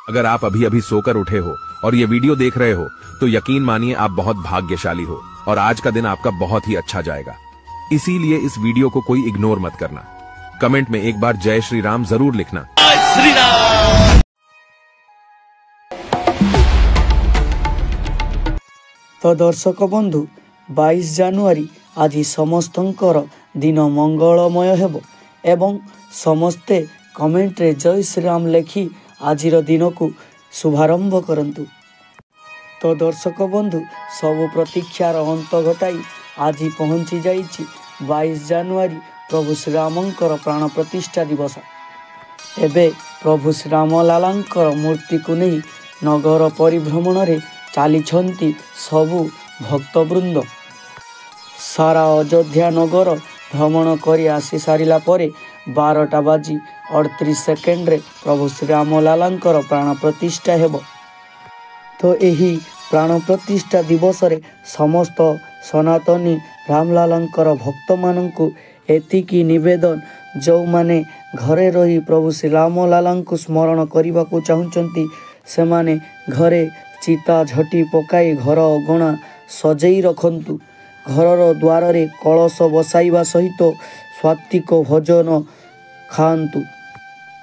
अगर आप अभी अभी सोकर उठे हो और ये वीडियो देख रहे हो तो यकीन मानिए आप बहुत भाग्यशाली हो और आज का दिन आपका बहुत ही अच्छा जाएगा। इसीलिए इस वीडियो को कोई इग्नोर मत करना। कमेंट में एक बार जय श्री राम जरूर लिखना। श्री राम। तो दर्शक बंधु 22 जानुआरी आज समस्तंकर दिन मंगलमय हेबो एवं समस्ते कमेंट रे जय श्री राम लिखि आजिर दिन को शुभारंभ करंतु। तो दर्शक बंधु सबु प्रतीक्षार अंत घटाई आज पहुँची जाइछि 22 जानुआरी प्रभु श्रीरामंकर प्राण प्रतिष्ठा दिवस। एबे प्रभु श्रीराम लालांकर मूर्ति को नहीं नगर परिभ्रमण रे चलीछंती सबु भक्तवृंद। सारा अयोध्या नगर भ्रमण करी आसी सारिला परे 12टा बाजी 38 सेकेंड रे प्रभु श्रीराम लालांकर प्राण प्रतिष्ठा हेबो। तो यही प्राण प्रतिष्ठा दिवस रे समस्त सनातनी रामलालांकर भक्त मानंकु एतिकी निवेदन जो माने घरे रही प्रभु श्रीराम लालांकु स्मरण करने को चाहूँचंती से माने घरे चिता झटी पकाई घर अगणा सजई रखंतु। घरर द्वार रे कलश बसाइबा सहित स्वात्विक भोजन खाआंतु।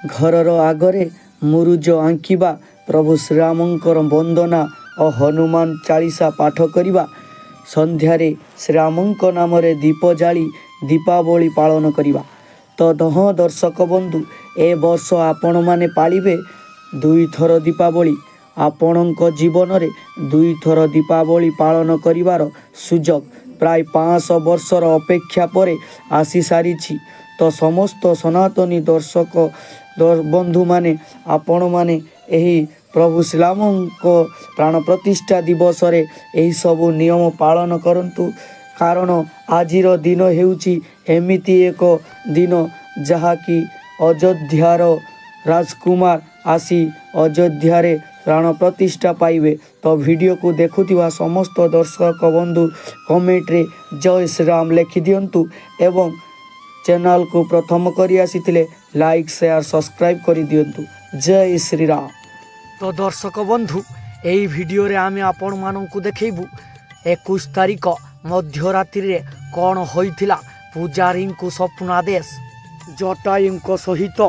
घरर आगरे मुरुज आंकिबा प्रभु श्रीरामंकर वंदना और हनुमान चालीसा पाठ करिबा। संध्यारे श्रीरामंक नाम रे दीप जाली दीपावली पालन करिबा। तो दर्शक बंधु ए वर्ष आपण माने पालिबे 2 थर दीपावली। आपणक जीवन रे 2 थर दीपावली पालन करिवार सुजोग प्राय 500 वर्षर अपेक्षा परे आसी सारिछि। तो समस्त सनातनी दर्शक बंधु माने आपण माने एही प्रभु श्रीराम को प्राण प्रतिष्ठा दिवस रे एही सब नियम पालन करंतु। कारण आजिर दिन हेउछि एमिति एक दिन जहा कि अयोध्यार राजकुमार आसी अयोध्या रे प्राण प्रतिष्ठा पाइबे। तो वीडियो को देखुथिबा समस्त दर्शक बंधु कमेंट रे जय श्री राम लिखि दियंतु एवं चैनल को प्रथम करी आसीथिले लाइक शेयर सब्सक्राइब करी दियंतु। जय श्री राम। तो दर्शक बंधु एई वीडियो रे आमे आपण माननकु देखैबु 21 तारिख मध्यरात्रि रे कोन होइथिला पूजारी को स्वप्नादेश। जटायुंको सहित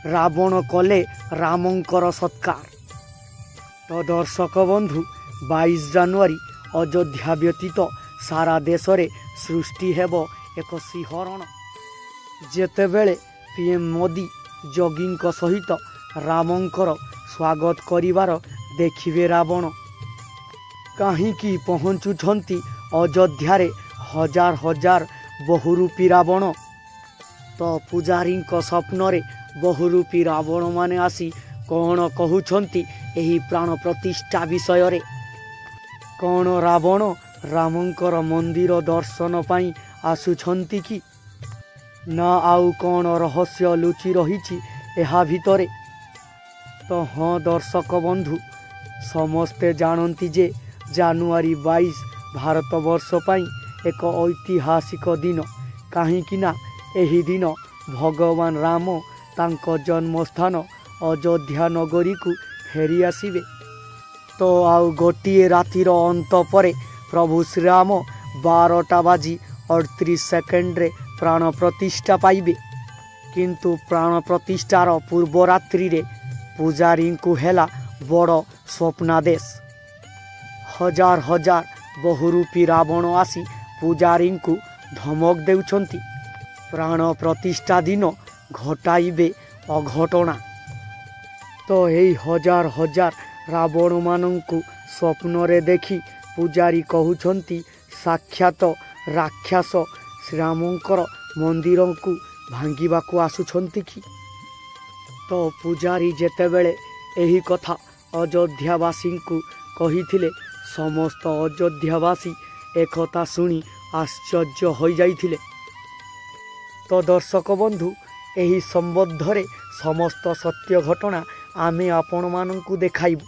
रावण कले रामंकर सत्कार। तो दर्शक बंधु 22 जानुआरी अयोध्या व्यतीत सारा देश रे सृष्टि हेबो एक सिंहरण। जेतेबेले पीएम मोदी जोगींको सहित रामंकर स्वागत करिवार देखिबे रावण काहींकी पहुँचुछंती अयोध्या रे हजार हजार बहुरूपी रावण। तो पूजारी स्वप्न रे बहुरूपी रावण माने आसी कौन कहउछंती एही प्राण प्रतिष्ठा विषय रे। कौन रावण रामंकर मंदिर दर्शन पाई आसुछंती कि ना आउ कौन रहस्य लुचि रहिछि एहा भितरे। तो हाँ दर्शक बंधु समस्ते जानती जे जानुआरी 22 भारत वर्ष पाई एक ऐतिहासिक दिन। कहीं एही दिन भगवान राम तांको जन्मस्थान अयोध्या नगरी को फेरी आसिबे। तो आउ गोटिए रातिर अंत परे प्रभु श्रीराम 12टा बाजी 38 सेकेंड रे प्राण प्रतिष्ठा पाइबे। किंतु प्राण प्रतिष्ठार पूर्व रात्रि रे पूजारी को हेला बड़ स्वप्नादेश। हजार हजार बहुरूपी रावण आसी पूजारी को धमक देउछंती प्राण प्रतिष्ठा दिन घटाइबे अघटना। तो यही हजार हजार रावण मानंकु स्वप्न रे देखी पूजारी कहउछंती साक्षात राक्षस श्रीरामंकर मंदिर को भांगिबा को आसुछंती कि। तो पूजारी जेतेबेले एही कथा अयोध्यावासी को कहिथिले समस्त अयोध्यावासी एकथा सुनी आश्चर्य हो जाइथिले। तो दर्शक बंधु एही संबंध रे समस्त सत्य घटना आमे आपण मानंकु देखाइबु।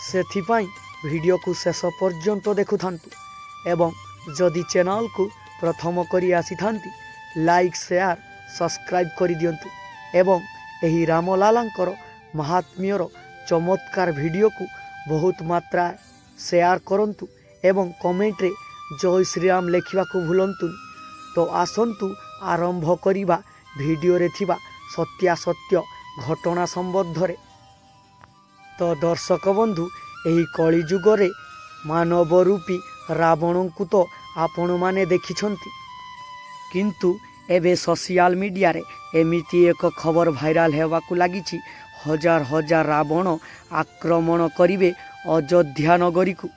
सेथिपाई वीडियो को शेष पर्यंत देखुथांतु एवं जदि चैनल को प्रथम करी आसी थांती लाइक शेयर सब्सक्राइब करी दियंतु एवं एही रामलालांकर महात्म्यर चमत्कार वीडियो को बहुत मात्रा शेयर करंतु एवं कमेंट रे जय श्री राम लिखा को भूलंतुनि। तो आसंतु आरंभ करिबा वीडियो रे थिबा सत्यासत्य घटना संबंध रे। तो दर्शक बंधु एही कली जुगरे मानव रूपी रावण को तो आपण माने देखिछंती, किंतु एबे सोशल मीडिया रे एमिति एक खबर भाइराल हेबाकू लागिछि हजार हजार रावण आक्रमण करिवे अयोध्या नगरी को।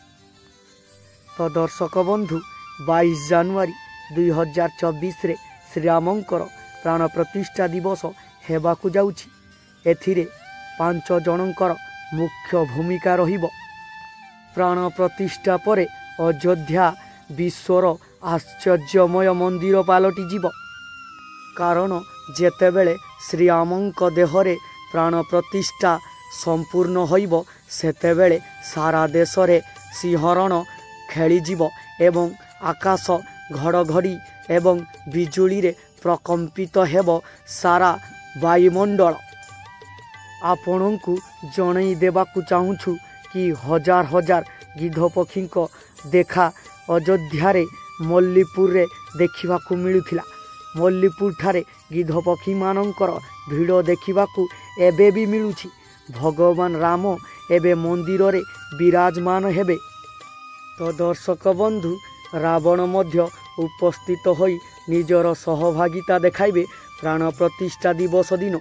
तो दर्शक बंधु 22 जनवरी 2024 रे श्रीरामंकर प्राण प्रतिष्ठा दिवस हेबाकू जाउछि। एथिरे 5 जनकर मुख्य भूमिका रहिबो। प्राण प्रतिष्ठा परे अयोध्या विश्वर आश्चर्यमय मंदिर पालटि जीव। कारण जेतेबेले श्रीरामंक देहरे प्राण प्रतिष्ठा संपूर्ण होइब सेतेबेले सारा देश रे सिंहरण खेलीजीव एवं आकाश घड़घड़ी एवं बिजुली रे प्रकंपित हेब सारा वायुमंडल। आपणଙ୍କୁ जणई देबाकू चाहूछु कि हजार हजार गिद्ध पक्षी को देखा अयोध्या रे मल्लीपुर रे देखिबाकू मिलुथिला। मल्लीपुर ठारे गिद्ध पक्षी मानकर भिड़ देखिबाकू एबे भी मिलुछि। भगवान राम एबे मंदिर रे विराजमान हेबे। तो दर्शक बंधु रावण मध्य उपस्थित होई निजर सहभागिता देखाइबे प्राण प्रतिष्ठा दिवस दिन।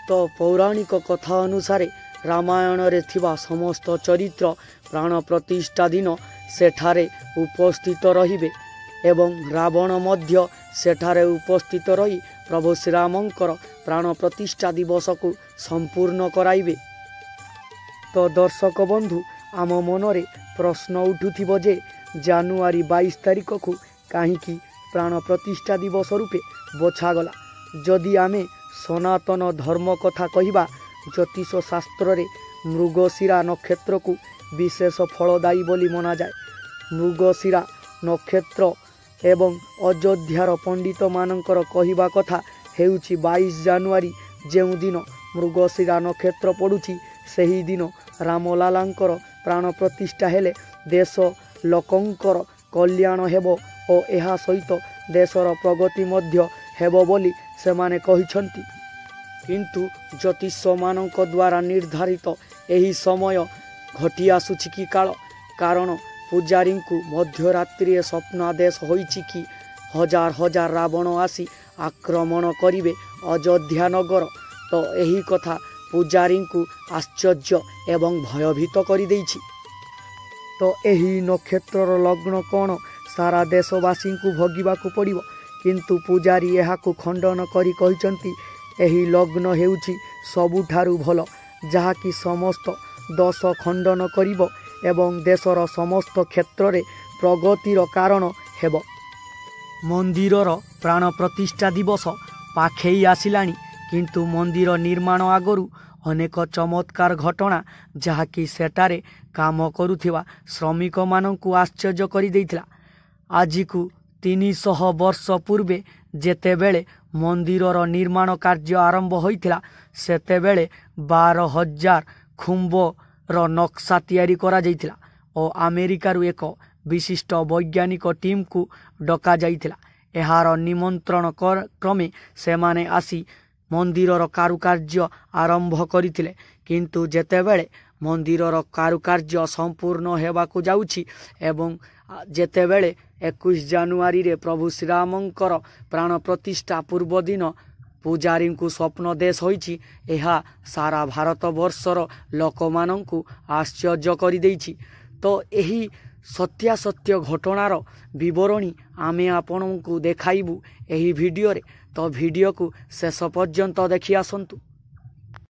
तो पौराणिक कथा अनुसार रामायण रे थिबा समस्त चरित्र प्राण प्रतिष्ठा दिन सेठारे उपस्थित रहिबे एवं रावण मध्य सेठारे उपस्थित रही प्रभु श्रीरामंकर प्राण प्रतिष्ठा दिवस को संपूर्ण कराइबे। तो दर्शक बंधु आम मनरे प्रश्न उठुथिबो जे जानुआरी 22 तारिख को काहींकि प्राण प्रतिष्ठा दिवस रूपे बछागला। जदि आमे सनातन धर्म कथा कहिबा ज्योतिष शास्त्र रे मृगशिरा नक्षत्र को विशेष फलदायी बोली मना जाए। मृगशिरा नक्षत्र एवं अयोध्यार पंडित मानकर कहिबा कथा हेउछि 22 जनवरी जेउ दिन मृगशिरा नक्षत्र पड़ुछि सेही दिन रामलालांकर प्राण प्रतिष्ठा हेले देश लोकंकर कल्याण हेबो ओ एहा सहित देशर प्रगति मध्य हेबो बोली सेमाने कहिछंती। किंतु ज्योतिष मानक द्वारा निर्धारित एही समय घटी आसुछि कि काल। कारण पूजारी को मध्यरात्रि स्वप्न आदेश होइछि कि हजार हजार रावण आसी आक्रमण करिवे अयोध्या नगर। तो एही कथा पूजारी को आश्चर्य एवं भयभीत करि दैछि। तो एही नक्षत्रर लग्न कौन सारा देशवासी को भोगिबाकू पड़िबो। किंतु पूजारी एहाकू खंडन करी कहिसंती एही लग्न हेउछि सबुठारु भल, जहाँकि समस्त दोष खंडन करिबो एवं देशर समस्त क्षेत्र रे प्रगतिर कारण हेबो। मंदिरर प्राण प्रतिष्ठा दिवस पाखेई आसिलानी, किंतु मंदिर निर्माण आगरू अनेक चमत्कार घटना जहाँकि सेटारे काम करुथिबा श्रमिक मानंकु आश्चर्य करि दैथिला। आज को 300 वर्ष पूर्वे जेतेबेले मंदिरर निर्माण कार्य आरंभ होइथिला सेतेबेले 12,000 खुंबर नक्शा तैयारी करा जाइथिला और अमेरिकार एक विशिष्ट वैज्ञानिक टीम को डका जाइथिला। एहार निमंत्रण क्रमे सेमाने आसी मंदिरर कारुकार्य आरंभ करिथिले। किंतु जेतेबेले मंदिरर कारुकार्य संपूर्ण हेबाकू जाउछि एवं जेतेबेले 21 जनवरी रे प्रभु श्रीरामंकर प्राण प्रतिष्ठा पूर्व दिन पूजारी को स्वप्न देश होइछि, एहा सारा भारत वर्षर लोक मानंकु आश्चर्य करि दैछि। तो एही सत्यासत्य घटनार विवरणी आमे आपनकु देखाइबु एही वीडियो रे। तो वीडियो को शेष पर्यंत देखि आसंतु।